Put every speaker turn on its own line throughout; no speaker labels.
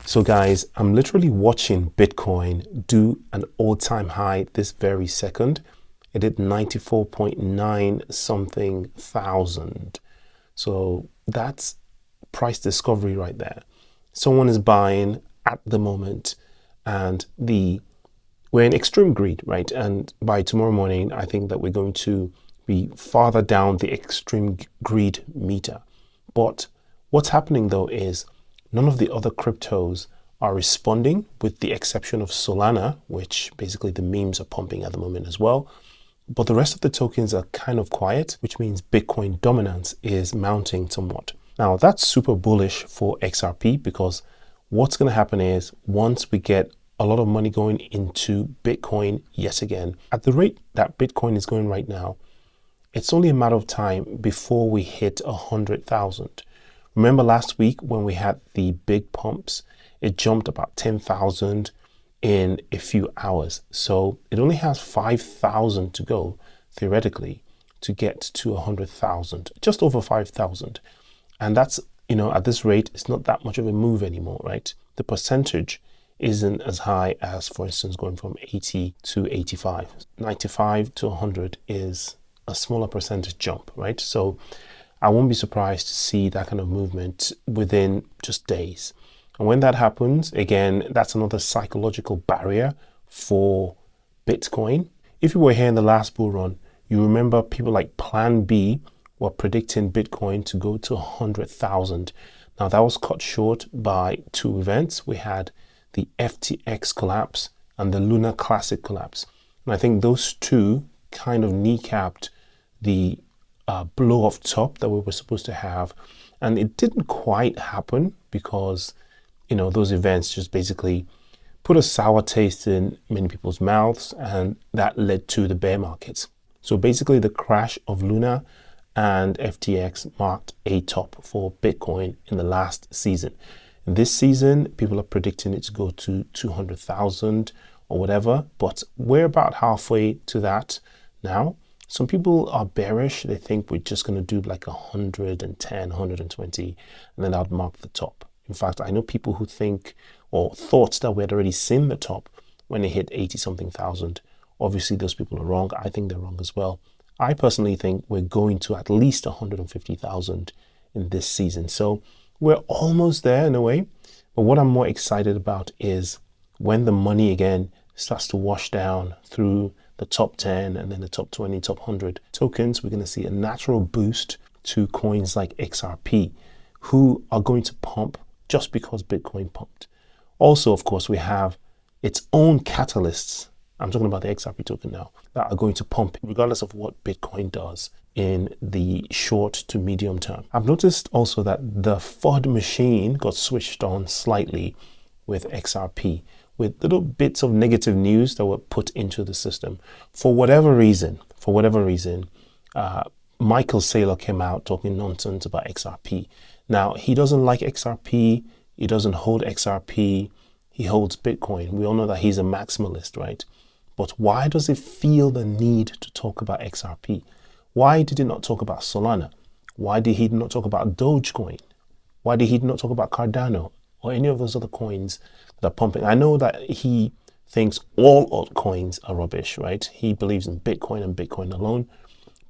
So guys, I'm literally watching Bitcoin do an all-time high this very second. It did 94.9 something thousand. So that's price discovery right there. Someone is buying at the moment and we're in extreme greed, right? And by tomorrow morning, I think that we're going to be farther down the extreme greed meter. But what's happening though is none of the other cryptos are responding, with the exception of Solana, which basically the memes are pumping at the moment as well. But the rest of the tokens are kind of quiet, which means Bitcoin dominance is mounting somewhat. Now that's super bullish for XRP, because what's going to happen is once we get a lot of money going into Bitcoin yet again, at the rate that Bitcoin is going right now, it's only a matter of time before we hit 100,000. Remember last week when we had the big pumps, it jumped about 10,000 in a few hours. So it only has 5,000 to go theoretically to get to 100,000, just over 5,000. And that's, at this rate, it's not that much of a move anymore, right? The percentage isn't as high as, for instance, going from 80 to 85. 95 to 100 is a smaller percentage jump, right? So I won't be surprised to see that kind of movement within just days. And when that happens, again, that's another psychological barrier for Bitcoin. If you were here in the last bull run, you remember people like Plan B were predicting Bitcoin to go to 100,000. Now that was cut short by two events. We had the FTX collapse and the Lunar Classic collapse. And I think those two kind of kneecapped the blow off top that we were supposed to have. And it didn't quite happen because, those events just basically put a sour taste in many people's mouths, and that led to the bear markets. So basically the crash of Luna and FTX marked a top for Bitcoin in the last season. This season, people are predicting it to go to 200,000 or whatever, but we're about halfway to that now. Some people are bearish. They think we're just going to do like 110, 120, and then that would mark the top. In fact, I know people who think or thought that we had already seen the top when it hit 80 something thousand. Obviously, those people are wrong. I think they're wrong as well. I personally think we're going to at least 150,000 in this season. So we're almost there in a way. But what I'm more excited about is when the money again starts to wash down through the top 10 and then the top 20, top 100 tokens, we're going to see a natural boost to coins like XRP, who are going to pump just because Bitcoin pumped. Also, of course, we have its own catalysts. I'm talking about the XRP token now, that are going to pump regardless of what Bitcoin does in the short to medium term. I've noticed also that the FUD machine got switched on slightly with XRP, with little bits of negative news that were put into the system. For whatever reason, Michael Saylor came out talking nonsense about XRP. Now, he doesn't like XRP. He doesn't hold XRP. He holds Bitcoin. We all know that he's a maximalist, right? But why does he feel the need to talk about XRP? Why did he not talk about Solana? Why did he not talk about Dogecoin? Why did he not talk about Cardano or any of those other coins that are pumping? I know that he thinks all altcoins are rubbish, right? He believes in Bitcoin and Bitcoin alone.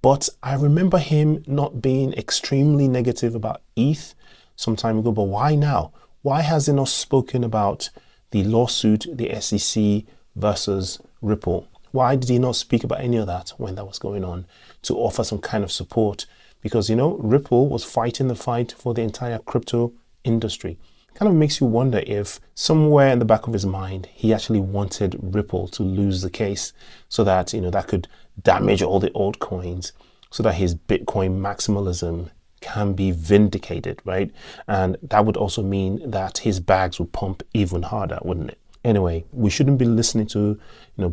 But I remember him not being extremely negative about ETH some time ago. But why now? Why has he not spoken about the lawsuit, the SEC versus Ripple? Why did he not speak about any of that when that was going on to offer some kind of support? Because, Ripple was fighting the fight for the entire crypto industry. Kind of makes you wonder if somewhere in the back of his mind, he actually wanted Ripple to lose the case so that, that could damage all the altcoins so that his Bitcoin maximalism can be vindicated, right? And that would also mean that his bags would pump even harder, wouldn't it? Anyway, we shouldn't be listening to,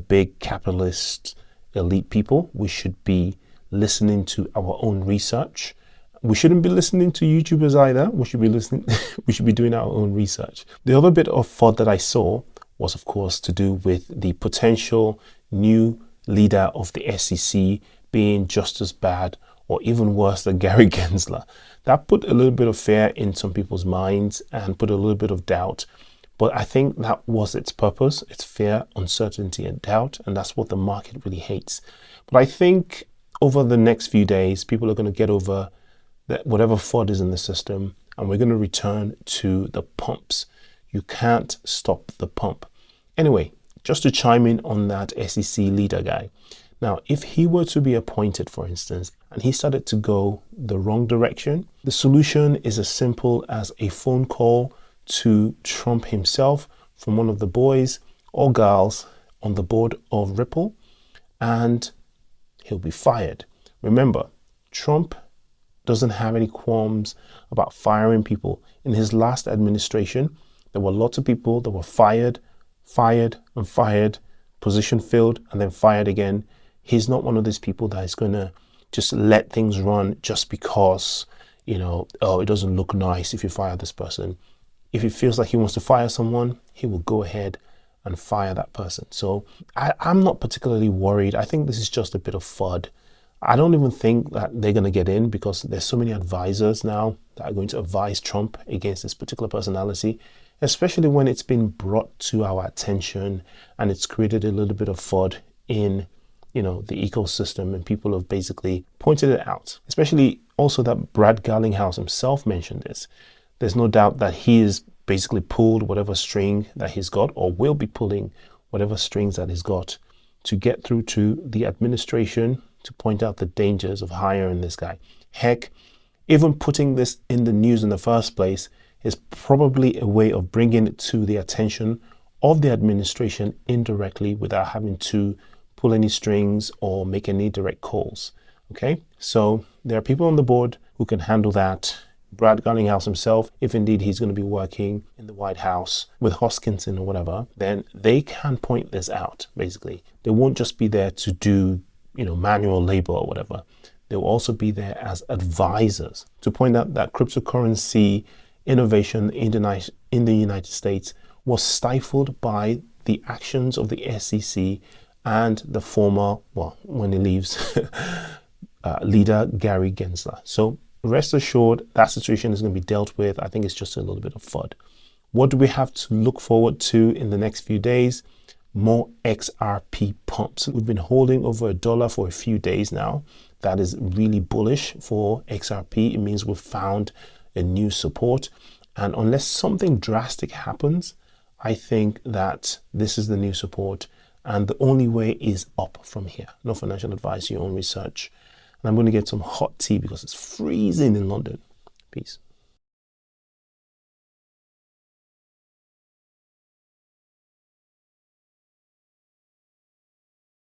big capitalist elite people. We should be listening to our own research. We shouldn't be listening to YouTubers either. We should be doing our own research. The other bit of thought that I saw was, of course, to do with the potential new leader of the SEC being just as bad or even worse than Gary Gensler. That put a little bit of fear in some people's minds and put a little bit of doubt. But I think that was its purpose. It's fear, uncertainty, and doubt. And that's what the market really hates. But I think over the next few days, people are going to get over that whatever FUD is in the system, and we're going to return to the pumps. You can't stop the pump. Anyway, just to chime in on that SEC leader guy. Now, if he were to be appointed, for instance, and he started to go the wrong direction, the solution is as simple as a phone call to Trump himself from one of the boys or girls on the board of Ripple, and he'll be fired. Remember, Trump doesn't have any qualms about firing people. In his last administration, there were lots of people that were fired, and fired, position filled, and then fired again. He's not one of these people that is going to just let things run just because, oh, it doesn't look nice if you fire this person. If he feels like he wants to fire someone, he will go ahead and fire that person. So I'm not particularly worried. I think this is just a bit of FUD. I don't even think that they're going to get in because there's so many advisors now that are going to advise Trump against this particular personality, especially when it's been brought to our attention and it's created a little bit of FUD in, the ecosystem, and people have basically pointed it out, especially also that Brad Garlinghouse himself mentioned this. There's no doubt that he is basically pulled whatever string that he's got, or will be pulling whatever strings that he's got to get through to the administration to point out the dangers of hiring this guy. Heck, even putting this in the news in the first place is probably a way of bringing it to the attention of the administration indirectly without having to pull any strings or make any direct calls. Okay, so there are people on the board who can handle that. Brad Garlinghouse himself, if indeed he's going to be working in the White House with Hoskinson or whatever, then they can point this out, basically. They won't just be there to do, manual labor or whatever. They'll also be there as advisors to point out that cryptocurrency innovation in the United States was stifled by the actions of the SEC and the former, when he leaves, leader Gary Gensler. So rest assured, that situation is going to be dealt with. I think it's just a little bit of FUD. What do we have to look forward to in the next few days? More XRP pumps. We've been holding over $1 for a few days now. That is really bullish for XRP. It means we've found a new support. And unless something drastic happens, I think that this is the new support. And the only way is up from here. No financial advice, your own research. And I'm going to get some hot tea because it's freezing in London. Peace.